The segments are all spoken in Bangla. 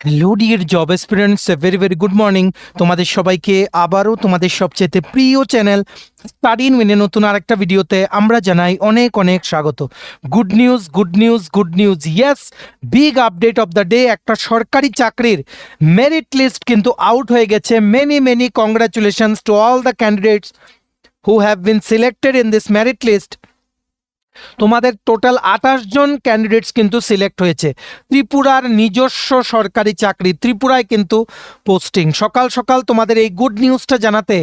Hello dear job experience, very very good morning তোমাদের সবাইকে আবারও তোমাদের সবচেয়ে প্রিয় চ্যানেল স্টাডি ইন উইনে নতুন আরেকটা ভিডিওতে আমরা জানাই অনেক অনেক স্বাগত। Good news good news good news, yes, big update of the day. একটা সরকারি চাকরির মেরিট লিস্ট কিন্তু আউট হয়ে গেছে। Many many congratulations to all the candidates who have been selected in this merit list. তোমাদের টোটাল 28 জন ক্যান্ডিডেটস কিন্তু সিলেক্ট হয়েছে। ত্রিপুরার নিজস্ব সরকারি চাকরি, ত্রিপুরায় কিন্তু পোস্টিং। সকাল সকাল তোমাদের এই গুড নিউজটা জানাতে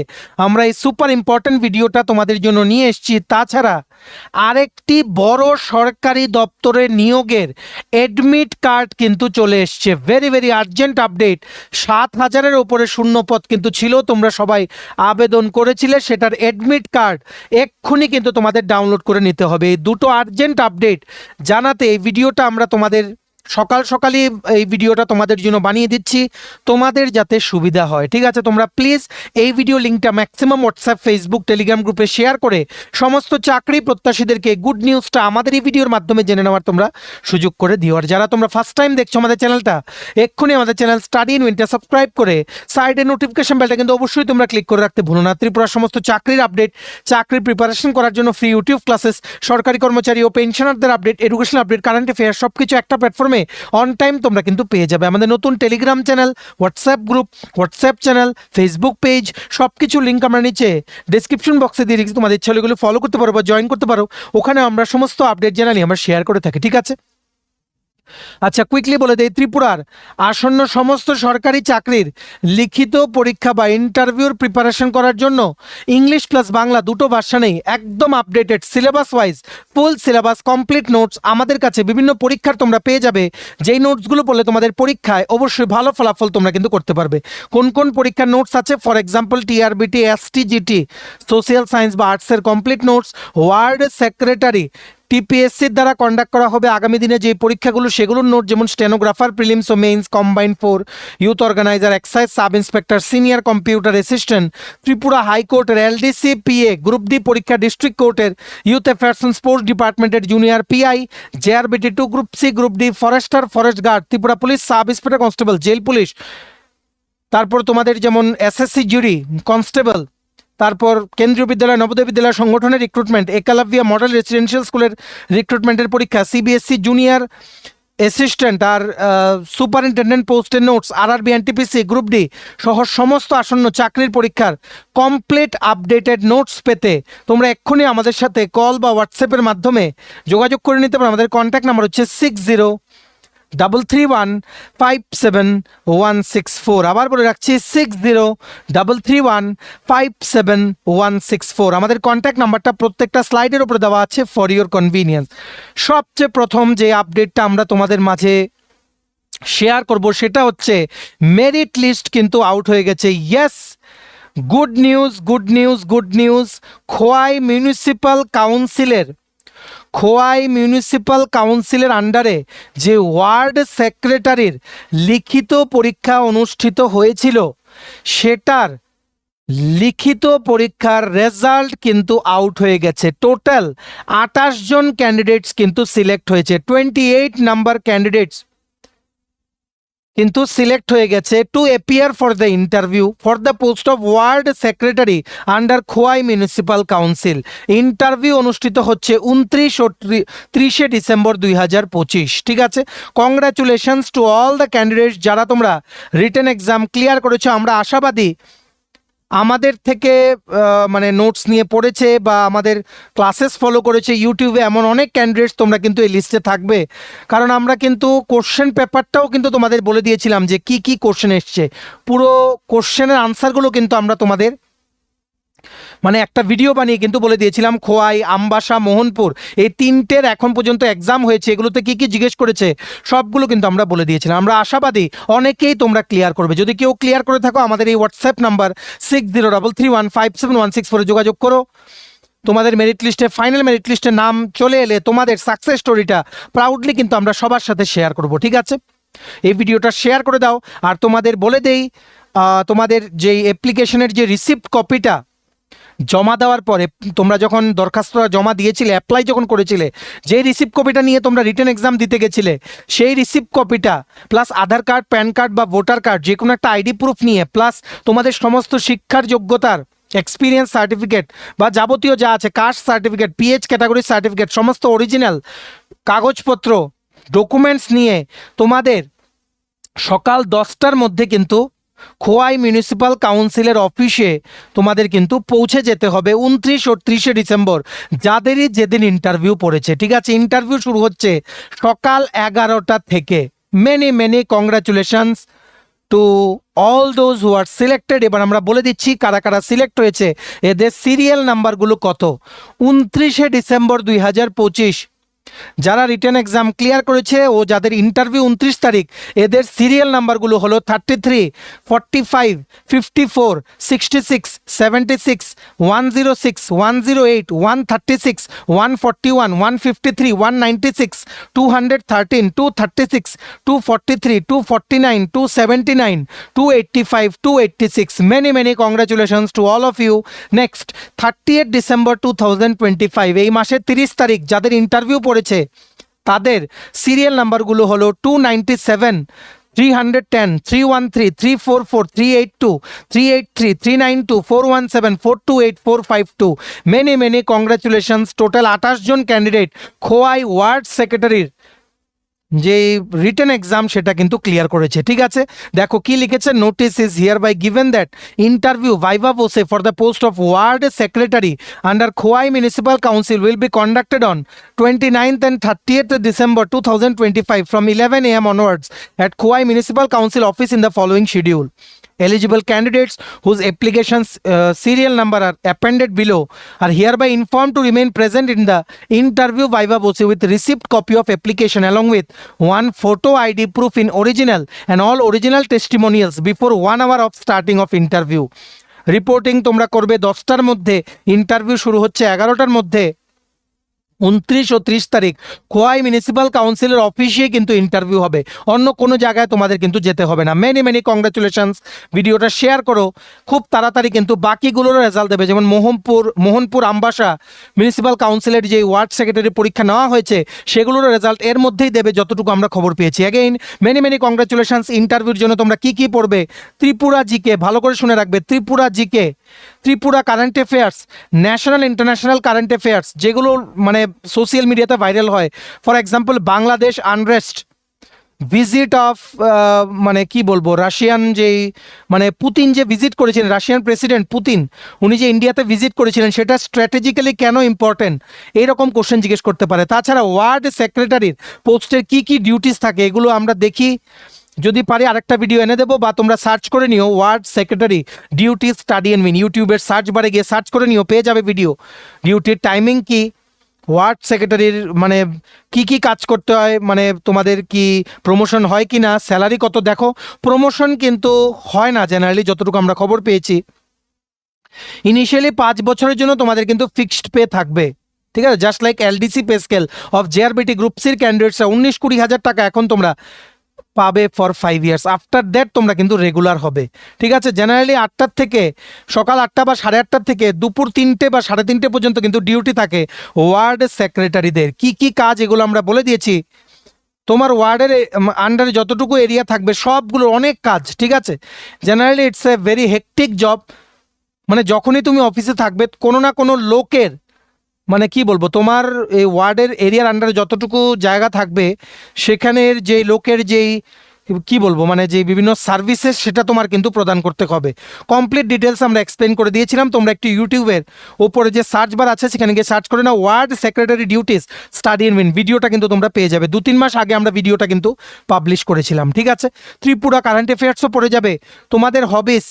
আমরা এই সুপার ইম্পর্টেন্ট ভিডিওটা তোমাদের জন্য নিয়ে এসেছি। তাছাড়া আরেকটি বড় সরকারি দপ্তরে নিয়োগের অ্যাডমিট কার্ড কিন্তু চলে এসছে। Very very urgent update. 7,000-এর ওপরে শূন্যপদ কিন্তু ছিল, তোমরা সবাই আবেদন করেছিলে, সেটার অ্যাডমিট কার্ড এক্ষুনি কিন্তু তোমাদের ডাউনলোড করে নিতে হবে। এই দুটো আর্জেন্ট আপডেট জানাতে এই ভিডিওটা আমরা তোমাদের সকাল সকালই এই ভিডিওটা তোমাদের জন্য বানিয়ে দিচ্ছি, তোমাদের যাতে সুবিধা হয়। ঠিক আছে, তোমরা প্লিজ এই ভিডিও লিঙ্কটা ম্যাক্সিমাম হোয়াটসঅ্যাপ, ফেসবুক, টেলিগ্রাম গ্রুপে শেয়ার করে সমস্ত চাকরি প্রত্যাশীদেরকে গুড নিউজটা আমাদের এই ভিডিওর মাধ্যমে জেনে নেওয়ার তোমরা সুযোগ করে দিও। আর যারা তোমরা ফার্স্ট টাইম দেখছো আমাদের চ্যানেলটা, এক্ষুনি আমাদের চ্যানেল স্টাডি ইন উইনটা সাবস্ক্রাইব করে সাইডে নোটিফিকেশন বেলটা কিন্তু অবশ্যই তোমরা ক্লিক করে রাখতে ভুলো না। ত্রিপুরার সমস্ত চাকরির আপডেট, চাকরির প্রিপারেশন করার জন্য ফ্রি ইউটিউব ক্লাসেস, সরকারি কর্মচারী ও পেনশনারদের update, education update, current affair সব কিছু একটা প্ল্যাটফর্মে অন টাইম তোমরা কিন্তু পেয়ে যাবে। আমাদের নতুন Telegram channel, WhatsApp group, WhatsApp channel, Facebook page সব কিছু লিঙ্ক আমরা নিচে ডিসক্রিপশন বক্সে দিয়ে রেখেছি। তোমাদের ইচ্ছা হলে এগুলো ফলো করতে পারো বা জয়েন করতে পারো। ওখানে আমরা সমস্ত আপডেট জানালি আমরা শেয়ার করে থাকি। ঠিক আছে, আচ্ছা কুইকলি বলে দেই, ত্রিপুরার আসন্ন সমস্ত সরকারি চাকরির লিখিত পরীক্ষা বা ইন্টারভিউর প্রিপারেশন করার জন্য ইংলিশ প্লাস বাংলা দুটো ভার্সানেই একদম updated syllabus wise full syllabus complete notes আমাদের কাছে বিভিন্ন পরীক্ষার তোমরা পেয়ে যাবে। যেই নোটসগুলো পড়লে তোমাদের পরীক্ষায় অবশ্যই ভালো ফলাফল তোমরা কিন্তু করতে পারবে। কোন কোন পরীক্ষার নোটস আছে, for example TRBT, STGT, social science বা আর্টসের কমপ্লিট নোটস, ওয়ার্ড সেক্রেটারি টিপিএসসির দ্বারা কন্ডাক্ট করা হবে আগামী দিনে যে পরীক্ষাগুলো সেগুলোর নোট, যেমন স্টেনোগ্রাফার, প্রিলিমস ও mains, combine 4, youth organiser, excise sub inspector, senior computer assistant, Tripura হাইকোর্টের এলডিসি পিএ, গ্রুপ ডি পরীক্ষা ডিস্ট্রিক্ট কোর্টের, ইউথ অ্যাফেয়ার্স অ্যান্ড স্পোর্টস ডিপার্টমেন্টের junior PI, JRBT 2, group C, group D forester, forest guard, Tripura police sub inspector constable, jail police, তারপর তোমাদের যেমন এসএসসি জুরি কনস্টেবল, তারপর কেন্দ্রীয় বিদ্যালয়, নবোদয় বিদ্যালয় সংগঠনের রিক্রুটমেন্ট, একালাভিয়া মডেল রেসিডেন্সিয়াল স্কুলের রিক্রুটমেন্টের পরীক্ষা, সিবিএসসি জুনিয়র অ্যাসিস্ট্যান্ট আর সুপারিনটেন্ডেন্ট পোস্টের notes, RRB, NTPC, group D সহ সমস্ত আসন্ন চাকরির পরীক্ষার কমপ্লিট আপডেটেড নোটস পেতে তোমরা এক্ষুনি আমাদের সাথে কল বা হোয়াটসঅ্যাপের মাধ্যমে যোগাযোগ করে নিতে পারো। আমাদের কন্ট্যাক্ট নাম্বার হচ্ছে 6033157164। আবার বলে রাখছি 6033157164। আমাদের কন্ট্যাক্ট নাম্বারটা প্রত্যেকটা স্লাইডের উপরে দেওয়া আছে ফর ইউর কনভিনিয়েন্স। সবচেয়ে প্রথম যে আপডেটটা আমরা তোমাদের মাঝে শেয়ার করব সেটা হচ্ছে মেরিট লিস্ট কিন্তু আউট হয়ে গেছে। Yes, good news good news good news. Khowai municipal কাউন্সিলের আন্ডারে যে ওয়ার্ড সেক্রেটারির লিখিত পরীক্ষা অনুষ্ঠিত হয়েছিল সেটার লিখিত পরীক্ষার রেজাল্ট কিন্তু আউট হয়ে গেছে। টোটাল 28 জন ক্যান্ডিডেটস কিন্তু সিলেক্ট হয়েছে। 28 নাম্বার ক্যান্ডিডেটস কিন্তু সিলেক্ট হয়ে গেছে to appear for the interview for the post of ward secretary under Khowai municipal council. Interview অনুষ্ঠিত হচ্ছে 29 ও 30 ডিসেম্বর 2025। ঠিক আছে, congratulations to all the candidates যারা তোমরা রিটেন এক্সাম ক্লিয়ার করেছো। আমরা আশাবাদী আমাদের থেকে মানে নোটস নিয়ে পড়েছে বা আমাদের ক্লাসেস ফলো করেছে ইউটিউবে এমন অনেক ক্যান্ডিডেটস তোমরা কিন্তু এই লিস্টে থাকবে। কারণ আমরা কিন্তু কোশ্চেন পেপারটাও কিন্তু তোমাদের বলে দিয়েছিলাম যে কি কি কোশ্চেন এসছে। পুরো কোশ্চেনের আনসারগুলো কিন্তু আমরা তোমাদের মানে একটা ভিডিও বানিয়ে কিন্তু বলে দিয়েছিলাম। খোয়াই, আমবাসা, মোহনপুর এই তিনটের এখন পর্যন্ত এক্সাম হয়েছে, এগুলোতে কি কি জিজ্ঞেস করেছে সবগুলো কিন্তু আমরা বলে দিয়েছিলাম। আমরা আশাবাদী অনেকেই তোমরা ক্লিয়ার করবে। যদি কেউ ক্লিয়ার করে থাকো আমাদের এই হোয়াটসঅ্যাপ নাম্বার 6033157164 যোগাযোগ করো। তোমাদের মেরিট লিস্টে, ফাইনাল মেরিট লিস্টে নাম চলে এলে তোমাদের সাকসেস স্টোরিটা প্রাউডলি কিন্তু আমরা সবার সাথে শেয়ার করব। ঠিক আছে, এই ভিডিওটা শেয়ার করে দাও। আর তোমাদের বলে দেই তোমাদের যেই অ্যাপ্লিকেশনের যে রিসিপ্ট কপিটা জমা দেওয়ার পরে তোমরা যখন দরখাস্তটা জমা দিয়েছিলে, অ্যাপ্লাই যখন করেছিলে, যেই রিসিপ্ট কপিটা নিয়ে তোমরা রিটেন এক্সাম দিতে গেছিলে, সেই রিসিপ্ট কপিটা প্লাস আধার কার্ড, প্যান কার্ড বা ভোটার কার্ড, যে কোনো একটা আইডি প্রুফ নিয়ে, প্লাস তোমাদের সমস্ত শিক্ষার যোগ্যতার এক্সপিরিয়েন্স সার্টিফিকেট বা যাবতীয় যা আছে, caste certificate, PH category certificate, সমস্ত অরিজিনাল কাগজপত্র ডকুমেন্টস নিয়ে তোমাদের সকাল 10টার মধ্যে কিন্তু খোয়াই মিউনিসিপ্যাল কাউন্সিলের অফিসে তোমাদের কিন্তু পৌঁছে যেতে হবে 29 ও 30 ডিসেম্বর, যাদেরই যেদিন ইন্টারভিউ পড়েছে। ঠিক আছে, ইন্টারভিউ শুরু হচ্ছে সকাল 11টা থেকে। Many many congratulations to all those who are selected. এবার আমরা বলে দিচ্ছি কারা কারা সিলেক্ট হয়েছে, এদের সিরিয়াল নাম্বারগুলো কত। 29 ডিসেম্বর 2025 যারা রিটেন এক্সাম ক্লিয়ার করেছে ও যাদের ইন্টারভিউ 29 তারিখ, এদের সিরিয়াল নাম্বারগুলো হলো 33, 45, 54, 66, 76, 106, 108, 136, 141, 153, 196, 213, 236, 243, 249, 279, 285, 286. Many congratulations to all of you. Next, 30th December 2025, এই মাসের 30 তারিখ যাদের ইন্টারভিউ পড়েছে তাদের সিরিয়াল নাম্বারগুলো হলো 297, 310, 313, 344, 382, 383, 392, 417, 428, 452. Many congratulations. টোটাল 28 জন ক্যান্ডিডেট খোয়াই ওয়ার্ড সেক্রেটারির যে রিটেন এক্সাম সেটা কিন্তু ক্লিয়ার করেছে। ঠিক আছে, দেখো কি লিখেছে, notice is here by given that interview viva voce for the post of ward secretary under Khowai municipal council will be conducted on 29th and 30th December 2025 from 11 a.m. onwards at Khowai Municipal Council office in the following schedule. Eligible candidates whose applications serial number are appended below are hereby informed to remain present in the interview viva voce with receipt copy of application along with one photo ID proof in original and all original testimonials before 1 hour of starting of interview. Reporting তোমরা করবে 10টার মধ্যে, ইন্টারভিউ শুরু হচ্ছে 11টার মধ্যে। 29 ও 30 তারিখ খোয়াই মিউনিসিপ্যাল কাউন্সিলের অফিসে কিন্তু ইন্টারভিউ হবে, অন্য কোনো জায়গায় তোমাদের কিন্তু যেতে হবে না। Many congratulations. ভিডিওটা শেয়ার করো, খুব তাড়াতাড়ি কিন্তু বাকিগুলোরও রেজাল্ট দেবে। যেমন মোহনপুর আমবাসা মিউনিসিপ্যাল কাউন্সিলের যে ওয়ার্ড সেক্রেটারি পরীক্ষা নেওয়া হয়েছে সেগুলোরও রেজাল্ট এর মধ্যেই দেবে যতটুকু আমরা খবর পেয়েছি। Again many congratulations. ইন্টারভিউর জন্য তোমরা কি কি পড়বে, ত্রিপুরা জিকে ভালো করে শুনে রাখবে, Tripura GK, Tripura current affairs, national international current affairs যেগুলো মানে সোশ্যাল মিডিয়াতে ভাইরাল হয়। For example Bangladesh unrest, visit of মানে কি বলবো, রাশিয়ান যেই মানে পুতিন যে ভিজিট করেছিলেন, রাশিয়ান প্রেসিডেন্ট পুতিন, উনি যে ইন্ডিয়াতে ভিজিট করেছিলেন সেটা স্ট্র্যাটেজিক্যালি কেন ইম্পর্টেন্ট, এইরকম কোশ্চেন জিজ্ঞেস করতে পারে। তাছাড়া ওয়ার্ড সেক্রেটারির পোস্টের কি কি ডিউটিস থাকে এগুলো আমরা দেখি, যদি পারি আরেকটা ভিডিও এনে দেবো, বা তোমরা সার্চ করে নিও ward secretary duty study and mean, ইউটিউবের সার্চ বারে গিয়ে সার্চ করে নিও, পেয়ে যাবে ভিডিও। ডিউটির টাইমিং কি, ওয়ার্ড সেক্রেটারির মানে কি কি কাজ করতে হয়, মানে তোমাদের কি প্রমোশন হয় কি না, স্যালারি কত। দেখো প্রমোশন কিন্তু হয় না জেনারেলি, যতটুকু আমরা খবর পেয়েছি। ইনিশিয়ালি 5 বছরের জন্য তোমাদের কিন্তু ফিক্সড পে থাকবে। ঠিক আছে, just like LDC pay scale of JRBT group সির ক্যান্ডিডেটসরা 19-20 হাজার টাকা এখন তোমরা পাবে ফর 5 ইয়ার্স। আফটার দ্যাট তোমরা কিন্তু রেগুলার হবে। ঠিক আছে, জেনারেলি 8টার থেকে সকাল 8টা বা 8:30 থেকে দুপুর 3টে বা 3:30 পর্যন্ত কিন্তু ডিউটি থাকে ওয়ার্ড সেক্রেটারিদের। কি কি কাজ এগুলো আমরা বলে দিয়েছি। তোমার ওয়ার্ডের আন্ডারে যতটুকু এরিয়া থাকবে সবগুলো অনেক কাজ। ঠিক আছে, generally it's a very hectic job. মানে যখনই তুমি অফিসে থাকবে কোনো না কোনো লোকের মানে কি বলবো, তোমার এই ওয়ার্ডের এরিয়ার আন্ডারে যতটুকু জায়গা থাকবে সেখানের যে লোকের যেই কি বলবো মানে যে বিভিন্ন সার্ভিসেস সেটা তোমার কিন্তু প্রদান করতে হবে। কমপ্লিট ডিটেলস আমরা এক্সপ্লেন করে দিয়েছিলাম, তোমরা একটু ইউটিউবের ওপরে যে সার্চ বার আছে সেখানে গিয়ে সার্চ করে নাও ward secretary duties study and mean, ভিডিওটা কিন্তু তোমরা পেয়ে যাবে। 2-3 মাস আগে আমরা ভিডিওটা কিন্তু পাবলিশ করেছিলাম। ঠিক আছে, ত্রিপুরা কারেন্ট অ্যাফেয়ার্সও পড়ে যাবে। তোমাদের হবিস,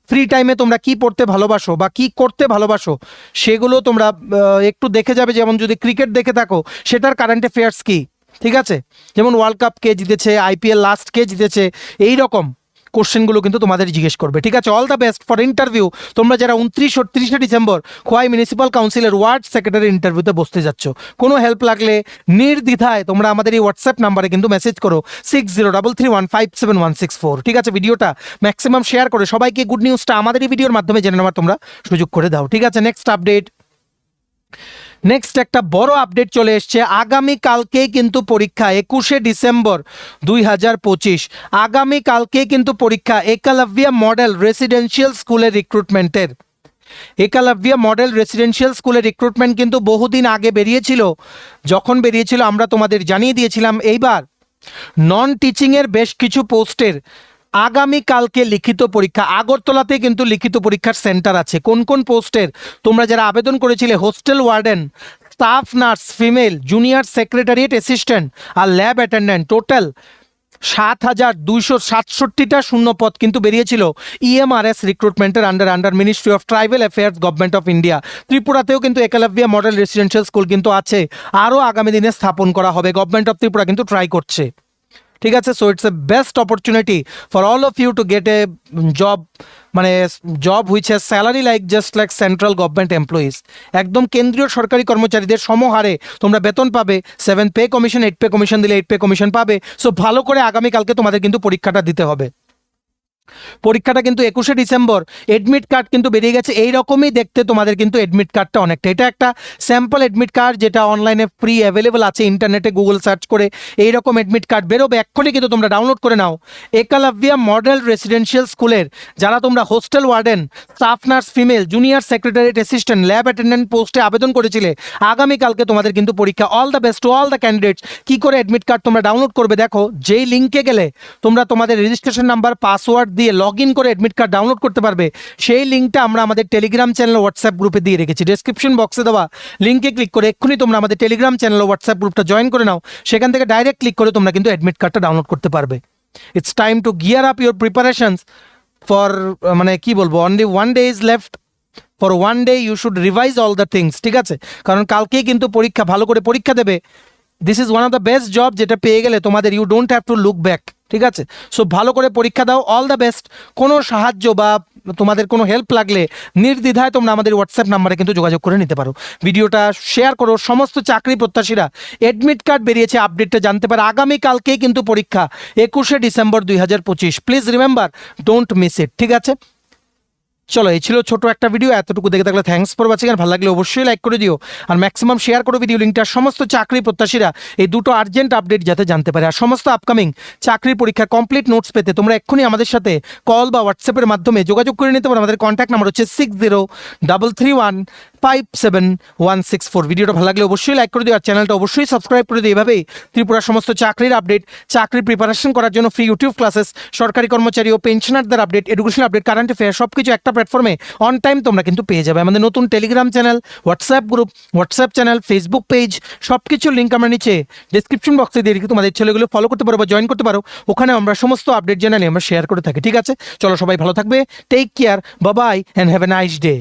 ফ্রি টাইমে তোমরা কি পড়তে ভালোবাসো বা কি করতে ভালোবাসো সেগুলো তোমরা একটু দেখে যাবে। যেমন যদি ক্রিকেট দেখে থাকো সেটার কারেন্ট অ্যাফেয়ার্স কি, ঠিক আছে, যেমন ওয়ার্ল্ড কাপ কে জিতেছে, আইপিএল লাস্ট কে জিতেছে, এই রকম কোশ্চেনগুলো কিন্তু তোমাদের জিজ্ঞেস করবে, ঠিক আছে? All the best for interview. তোমরা যারা 29-30 ডিসেম্বর খোয়াই মিউনিসিপ্যাল কাউন্সিলের ওয়ার্ড সেক্রেটারি ইন্টারভিউতে বসতে যাচ্ছ, কোনো হেল্প লাগলে নির্দ্বিধায় তোমরা আমাদের এই হোয়াটসঅ্যাপ নাম্বারে কিন্তু মেসেজ করো 6033157164, ঠিক আছে? ভিডিওটা ম্যাক্সিমাম শেয়ার করে সবাইকে গুড নিউজটা আমাদের এই ভিডিওর মাধ্যমে জেনে নেওয়ার তোমরা সুযোগ করে দাও, ঠিক আছে? নেক্সট একটা বড় আপডেট চলে এসছে। আগামীকালকেই কিন্তু পরীক্ষা, 21শে ডিসেম্বর 2025, আগামীকালকেই কিন্তু পরীক্ষা একলব্য মডেল রেসিডেন্সিয়াল স্কুলের রিক্রুটমেন্টের। একলব্য মডেল রেসিডেন্সিয়াল স্কুলের রিক্রুটমেন্ট কিন্তু বহুদিন আগে বেরিয়েছিল। যখন বেরিয়েছিল আমরা তোমাদের জানিয়ে দিয়েছিলাম। এইবার নন টিচিংয়ের বেশ কিছু পোস্টের আগামীকালকে লিখিত পরীক্ষা। আগরতলাতে কিন্তু লিখিত পরীক্ষার সেন্টার আছে। কোন কোন পোস্টের? তোমরা যারা আবেদন করেছিলে hostel warden, staff nurse female, junior secretariat assistant আর ল্যাব অ্যাটেন্ডেন্ট, টোটাল 7,267টা শূন্যপদ কিন্তু বেরিয়েছিল ইএমআরএস রিক্রুটমেন্টের under ministry of tribal affairs, government of India. ত্রিপুরাতেও কিন্তু একলব্য মডেল রেসিডেন্সিয়াল স্কুল কিন্তু আছে, আরও আগামী দিনে স্থাপন করা হবে। গভর্নমেন্ট অফ ত্রিপুরা কিন্তু ট্রাই করছে, ঠিক আছে? So it's a best opportunity for all of you to get a job, মানে job which has salary just like central government employees. একদম কেন্দ্রীয় সরকারি কর্মচারীদের সমহারে তোমরা বেতন পাবে। 7 পে কমিশন, 8 পে কমিশন দিলে 8 পে কমিশন পাবে। সো ভালো করে আগামীকালকে তোমাদের কিন্তু পরীক্ষাটা দিতে হবে। পরীক্ষাটা কিন্তু 21শে ডিসেম্বর। এডমিট কার্ড কিন্তু বেরিয়ে গেছে। এই রকমই দেখতে তোমাদের কিন্তু এডমিট কার্ডটা অনেকটা। এটা একটা স্যাম্পল এডমিট কার্ড যেটা অনলাইনে ফ্রি অ্যাভেলেবল আছে, ইন্টারনেটে গুগল সার্চ করে এইরকম এডমিট কার্ড বেরোবে। এক্ষুনি কিন্তু তোমরা ডাউনলোড করে নাও। একলব্য মডেল রেসিডেন্সিয়াল স্কুলের যারা তোমরা hostel warden, staff nurse female, junior secretariat assistant, lab attendant পোস্টে আবেদন করেছিলে, আগামীকালকে তোমাদের কিন্তু পরীক্ষা। All the best to all the candidates. কী করে অ্যাডমিট কার্ড তোমরা ডাউনলোড করবে? দেখো, যেই লিঙ্কে গেলে তোমরা তোমাদের রেজিস্ট্রেশন নাম্বার, পাসওয়ার্ড দিয়ে লগ ইন করে অ্যাডমিট কার্ড ডাউনলোড করতে পারবে, সেই লিঙ্কটা আমরা আমাদের টেলিগ্রাম চ্যানেল হোয়াটসঅ্যাপ গ্রুপে দিয়ে রেখেছি। ডেসক্রিপশন বক্সে দেওয়া লিঙ্কে ক্লিক করে এক্ষুনি তোমরা আমাদের টেলিগ্রাম চ্যানেল হোয়াটসঅ্যাপ গ্রুপটা জয়েন করে নাও। সেখান থেকে ডাইরেক্ট ক্লিক করে তোমরা কিন্তু অ্যাডমিট কার্ডটা ডাউনলোড করতে পারবে। It's time to gear up your preparations for, মানে কি বলবো, only 1 day is left. For 1 day you should revise all the things, ঠিক আছে? কারণ কালকেই কিন্তু পরীক্ষা, ভালো করে পরীক্ষা দেবে। This is one of the best job, যেটা পেয়ে গেলে তোমাদের you don't have to look back, ঠিক আছে? সো ভালো করে পরীক্ষা দাও। All the best. কোনো সাহায্য বা তোমাদের কোনো হেল্প লাগলে নির্দ্বিধায় তোমরা আমাদের হোয়াটসঅ্যাপ নাম্বারে কিন্তু যোগাযোগ করে নিতে পারো। ভিডিওটা শেয়ার করো। সমস্ত চাকরি প্রত্যাশীরা এডমিট কার্ড বেরিয়েছে, আপডেটটা জানতে পারে। আগামীকালকেই কিন্তু পরীক্ষা, 21শে December 2025। Please remember, don't miss it, ঠিক আছে? চলো, এই ছিল ছোট একটা ভিডিও। এতটুকু দেখে থাকলে থ্যাঙ্কস ফর ওয়াচিং। আর ভালো লাগলে অবশ্যই লাইক করে দিও, আর ম্যাক্সিমাম শেয়ার করো ভিডিও লিঙ্কটা। সমস্ত চাকরি প্রত্যাশীরা এই দুটো আর্জেন্ট আপডেট যাতে জানতে পারে। আর সমস্ত আপকামিং চাকরির পরীক্ষার কমপ্লিট নোটস পেতে তোমরা এক্ষুনি আমাদের সাথে কল বা হোয়াটসঅ্যাপের মাধ্যমে যোগাযোগ করে নিতে পারো। আমাদের কন্ট্যাক্ট নাম্বার হচ্ছে 6033157164। ভিডিওটা ভালো লাগলে অবশ্যই লাইক করে দিও, আর চ্যানেলটা অবশ্যই সাবস্ক্রাইব করে দিও। এভাবেই ত্রিপুরার সমস্ত চাকরির আপডেট, চাকরির প্রিপারেশন করার জন্য ফ্রি ইউটিউব ক্লাসেস, সরকারি কর্মচারী ও পেনশনারদের update, education update, current affair সব কিছু একটা প্ল্যাটফর্মে অন টাইম তোমরা কিন্তু পেয়ে যাবে। আমাদের নতুন Telegram channel, WhatsApp group, WhatsApp channel, Facebook page, সব কিছুর লিঙ্ক আমরা নিচে ডিসক্রিপশন বক্সে দিয়ে রেখে তোমাদের ছেলেগুলো ফলো করতে পারো বা জয়েন করতে পারো। ওখানে আমরা সমস্ত আপডেট জানালে আমরা শেয়ার করে থাকি, ঠিক আছে? চলো, সবাই ভালো থাকবে। Take care, bye bye, and have a nice day.